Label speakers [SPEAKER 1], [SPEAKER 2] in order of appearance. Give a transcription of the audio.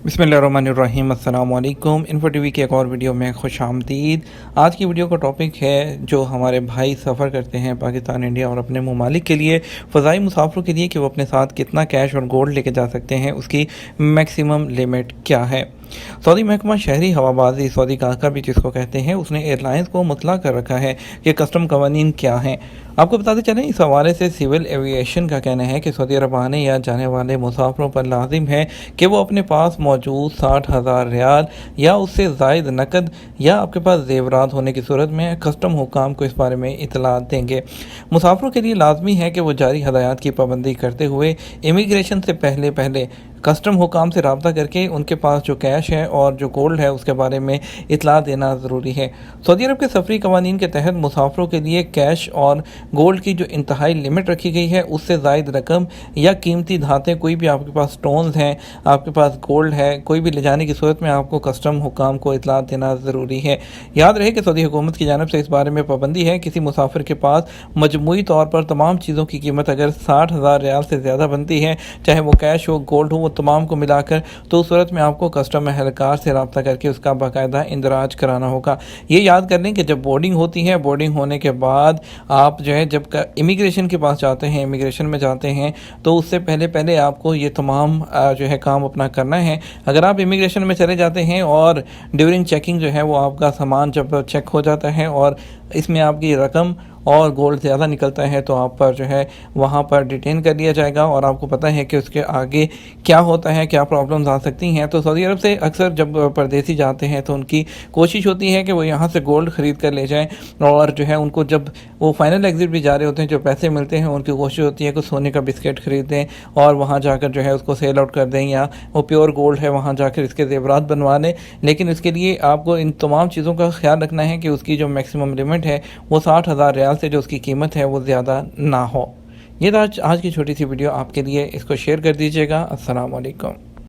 [SPEAKER 1] बिस्मिल्लाहिर्रहमानिर्रहीम। अस्सलाम वालेकुम। इन्फो टीवी की एक और वीडियो में खुश आमदीद। आज की वीडियो का टॉपिक है जो हमारे भाई सफ़र करते हैं पाकिस्तान, इंडिया और अपने ममालिक के लिए, फ़ज़ाई मुसाफिरों के लिए कि वो अपने साथ कितना कैश और गोल्ड लेके जा सकते हैं, उसकी मैक्सिमम लिमिट क्या है। सऊदी महकमा शहरी हवाबाजी, सऊदी काका भी जिसको कहते हैं, उसने एयरलाइंस को मुतला कर रखा है कि कस्टम कवानीन क्या हैं। आपको बताते चलें, इस हवाले से सिविल एविएशन का कहना है कि सऊदी अरब आने या जाने वाले मुसाफिरों पर लाजिम है कि वो अपने पास मौजूद 60,000 रियाल या उससे ज़ायद नकद या आपके पास जेवरात होने की सूरत में कस्टम हुकाम को इस बारे में इतलात देंगे। मुसाफिरों के लिए लाजमी है कि वो जारी हदायत की पाबंदी करते हुए इमिग्रेशन से पहले कस्टम हुकाम से रब्ता करके उनके पास जो कैश है और जो गोल्ड है उसके बारे में इतला देना ज़रूरी है। सऊदी अरब के सफरी कवानीन के तहत मुसाफिरों के लिए कैश और गोल्ड की जो इंतहाई लिमिट रखी गई है, उससे ज़ायद रकम या कीमती धातें, कोई भी आपके पास स्टोन्स हैं, आपके पास गोल्ड है, कोई भी ले जाने की सूरत में आपको कस्टम हुकाम को इतला देना ज़रूरी है। याद रहे कि सऊदी हुकूमत की जानिब से इस बारे में पाबंदी है, किसी मुसाफिर के पास मजमूई तौर पर तमाम चीज़ों की कीमत अगर 60,000 रियाल से ज़्यादा बनती है, चाहे वो कैश हो, गोल्ड हो, तमाम को मिलाकर, तो उस सूरत में आपको कस्टम एहलकार से रब्ता करके उसका बाकायदा इंदराज कराना होगा। ये याद कर लें कि जब बोर्डिंग होती है, बोर्डिंग होने के बाद आप जो है जब इमिग्रेशन के पास जाते हैं, इमिग्रेशन में जाते हैं, तो उससे पहले आपको ये तमाम जो है काम अपना करना है। अगर आप इमिग्रेशन में चले जाते हैं और ड्यूरिंग चेकिंग जो है वो आपका सामान जब चेक हो जाता है और इसमें आपकी रकम और गोल्ड ज़्यादा निकलता है, तो आप पर जो है वहाँ पर डिटेन कर लिया जाएगा और आपको पता है कि उसके आगे क्या होता है, क्या प्रॉब्लम्स आ सकती हैं। तो सऊदी अरब से अक्सर जब परदेसी जाते हैं तो उनकी कोशिश होती है कि वो यहाँ से गोल्ड ख़रीद कर ले जाएं और जो है उनको जब वो फाइनल एग्ज़िट भी जा रहे होते हैं, जो पैसे मिलते हैं, उनकी कोशिश होती है कि सोने का बिस्किट ख़रीद दें और वहाँ जाकर जो है उसको सेल आउट कर दें, या वो प्योर गोल्ड है वहाँ जाकर इसके ज़ेवरात बनवा लें। लेकिन इसके लिए आपको इन तमाम चीज़ों का ख्याल रखना है कि उसकी जो मैक्सिमम लिमिट है वो 60,000 रियाल से जो उसकी कीमत है वो ज़्यादा ना हो। ये था आज की छोटी सी वीडियो आपके लिए, इसको शेयर कर दीजिएगा। अस्सलाम वालेकुम।